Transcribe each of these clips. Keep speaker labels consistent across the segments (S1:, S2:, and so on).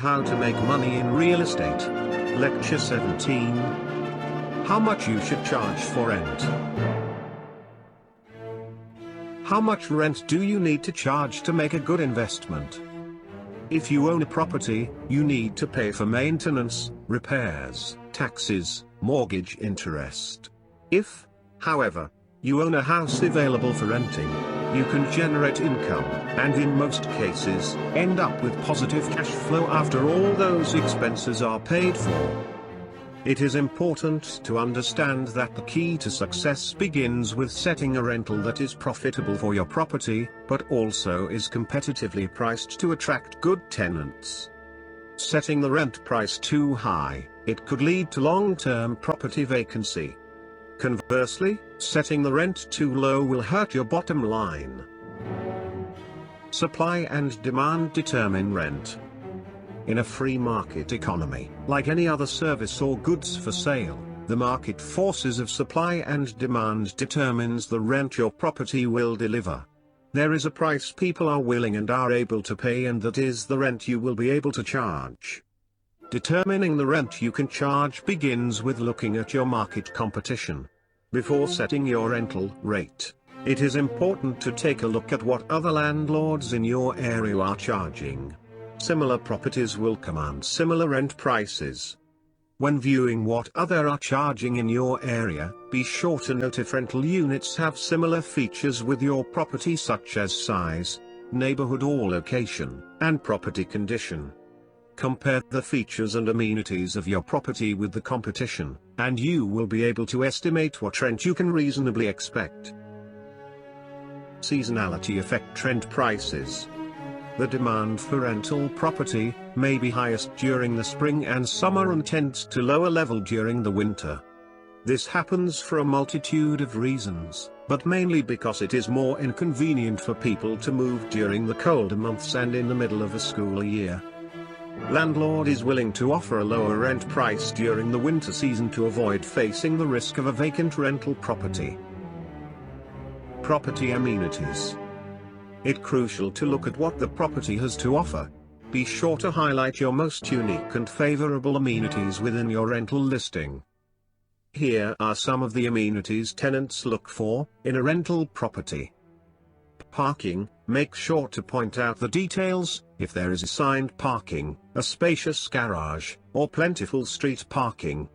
S1: How to Make Money in Real Estate. Lecture 17. How much you should charge for rent. How much rent do you need to charge to make a good investment? If you own a property, you need to pay for maintenance, repairs, taxes, mortgage interest. If, however, you own a house available for renting, you can generate income, and in most cases, end up with positive cash flow after all those expenses are paid for. It is important to understand that the key to success begins with setting a rental that is profitable for your property, but also is competitively priced to attract good tenants. Setting the rent price too high, it could lead to long-term property vacancy. Conversely, setting the rent too low will hurt your bottom line. Supply and demand determine rent. In a free market economy, like any other service or goods for sale, the market forces of supply and demand determines the rent your property will deliver. There is a price people are willing and are able to pay, and that is the rent you will be able to charge. Determining the rent you can charge begins with looking at your market competition. Before setting your rental rate, it is important to take a look at what other landlords in your area are charging. Similar properties will command similar rent prices. When viewing what others are charging in your area, be sure to note if rental units have similar features with your property, such as size, neighborhood or location, and property condition. Compare the features and amenities of your property with the competition, and you will be able to estimate what rent you can reasonably expect. Seasonality affects rent prices. The demand for rental property may be highest during the spring and summer and tends to lower level during the winter. This happens for a multitude of reasons, but mainly because it is more inconvenient for people to move during the colder months and in the middle of a school year. Landlord is willing to offer a lower rent price during the winter season to avoid facing the risk of a vacant rental property. Property amenities. It's crucial to look at what the property has to offer. Be sure to highlight your most unique and favorable amenities within your rental listing. Here are some of the amenities tenants look for in a rental property. Parking. Make sure to point out the details, if there is assigned parking, a spacious garage, or plentiful street parking.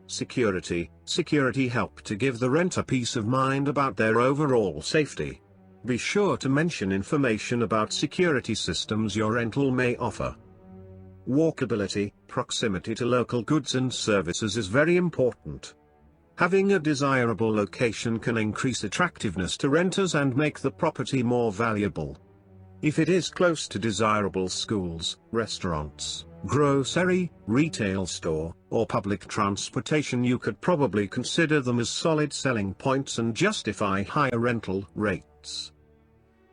S1: Security. Security help to give the renter peace of mind about their overall safety. Be sure to mention information about security systems your rental may offer. Walkability. Proximity to local goods and services is very important. Having a desirable location can increase attractiveness to renters and make the property more valuable. If it is close to desirable schools, restaurants, grocery, retail store, or public transportation, you could probably consider them as solid selling points and justify higher rental rates.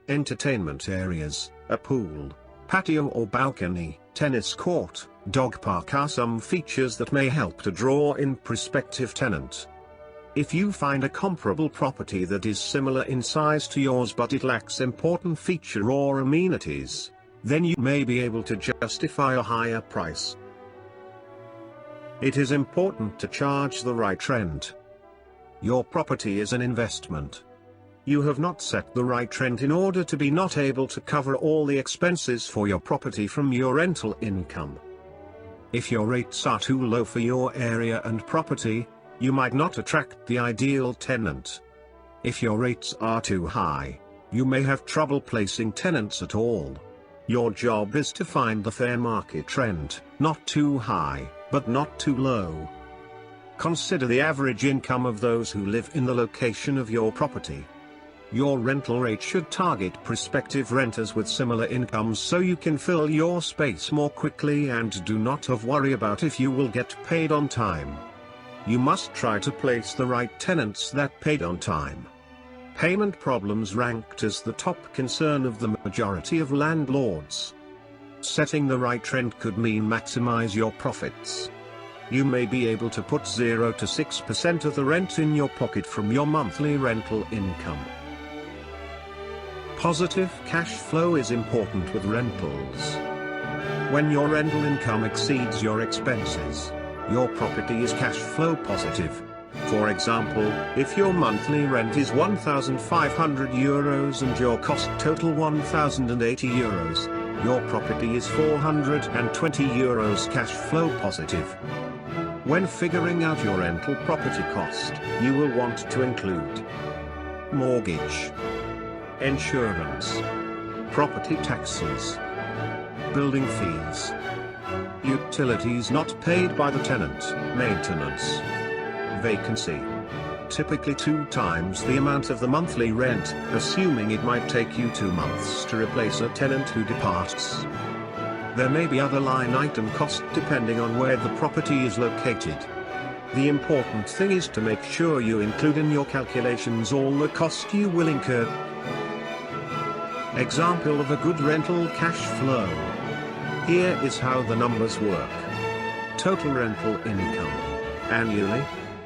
S1: Entertainment areas. A pool, patio or balcony, tennis court, dog park are some features that may help to draw in prospective tenants. If you find a comparable property that is similar in size to yours but it lacks important feature or amenities, then you may be able to justify a higher price. It is important to charge the right rent. Your property is an investment. You have not set the right rent in order to be not able to cover all the expenses for your property from your rental income. If your rates are too low for your area and property, you might not attract the ideal tenant. If your rates are too high, you may have trouble placing tenants at all. Your job is to find the fair market rent, not too high, but not too low. Consider the average income of those who live in the location of your property. Your rental rate should target prospective renters with similar incomes so you can fill your space more quickly and do not have worry about if you will get paid on time. You must try to place the right tenants that paid on time. Payment problems ranked as the top concern of the majority of landlords. Setting the right rent could mean maximize your profits. You may be able to put 0 to 6% of the rent in your pocket from your monthly rental income. Positive cash flow is important with rentals. When your rental income exceeds your expenses, your property is cash flow positive. For example, if your monthly rent is €1,500 and your cost total €1,080, your property is €420 cash flow positive. When figuring out your rental property cost, you will want to include mortgage, insurance, property taxes, building fees, utilities not paid by the tenant, maintenance, vacancy. Typically 2 times the amount of the monthly rent, assuming it might take you 2 months to replace a tenant who departs. There may be other line item costs depending on where the property is located. The important thing is to make sure you include in your calculations all the cost you will incur. Example of a good rental cash flow. Here is how the numbers work. Total rental income. Annually,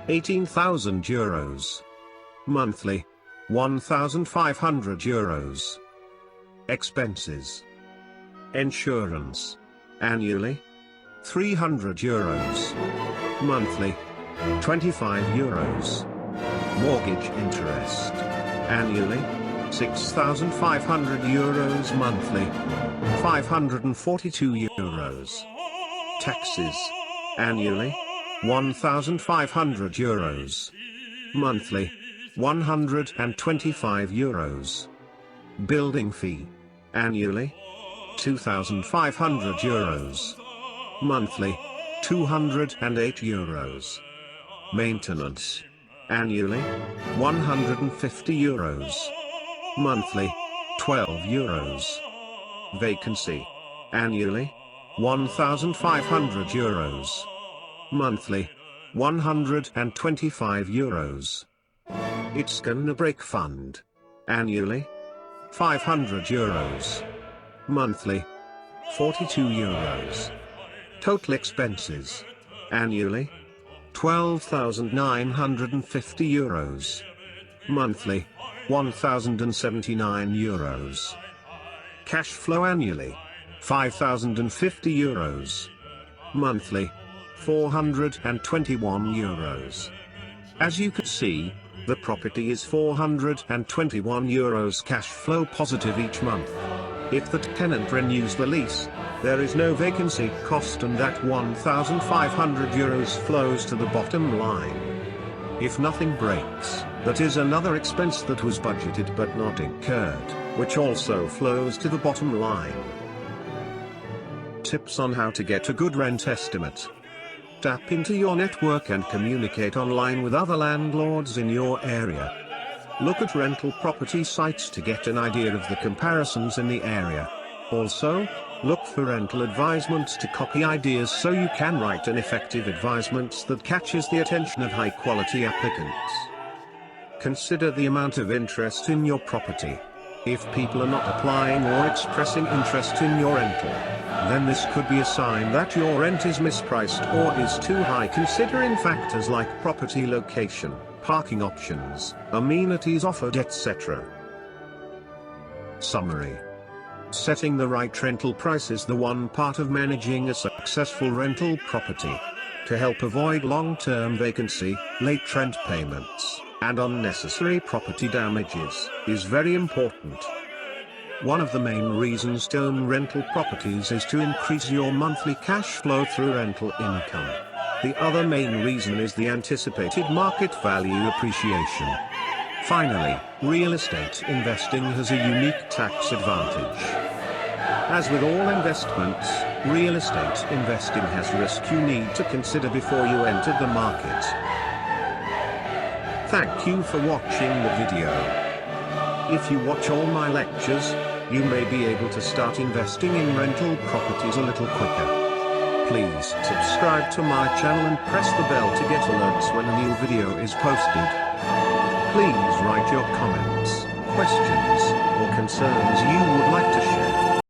S1: €18,000. Monthly, €1,500. Expenses. Insurance. Annually, €300. Monthly, €25. Mortgage interest. Annually, €6,500. Monthly, €542. Taxes. Annually, €1,500. Monthly, €125. Building fee. Annually, €2,500. Monthly, €208. Maintenance. Annually, €150. Monthly, €12. Vacancy. Annually, €1,500. Monthly, €125. It's gonna break fund. Annually, €500. Monthly, €42. Total expenses. Annually, €12,950. Monthly, €1,079. Cash flow annually, €5,050. Monthly, €421. As you can see, the property is €421 cash flow positive each month. If the tenant renews the lease, there is no vacancy cost and that €1,500 flows to the bottom line. If nothing breaks, that is another expense that was budgeted but not incurred, which also flows to the bottom line. Tips on how to get a good rent estimate. Tap into your network and communicate online with other landlords in your area. Look at rental property sites to get an idea of the comparisons in the area. Also, look for rental advisements to copy ideas so you can write an effective advisement that catches the attention of high-quality applicants. Consider the amount of interest in your property. If people are not applying or expressing interest in your rental, then this could be a sign that your rent is mispriced or is too high, considering factors like property location, parking options, amenities offered, etc. Summary. Setting the right rental price is the one part of managing a successful rental property. To help avoid long-term vacancy, late rent payments, and unnecessary property damages, is very important. One of the main reasons to own rental properties is to increase your monthly cash flow through rental income. The other main reason is the anticipated market value appreciation. Finally, real estate investing has a unique tax advantage. As with all investments, real estate investing has risk you need to consider before you enter the market. Thank you for watching the video. If you watch all my lectures, you may be able to start investing in rental properties a little quicker. Please subscribe to my channel and press the bell to get alerts when a new video is posted. Please write your comments, questions, or concerns you would like to share.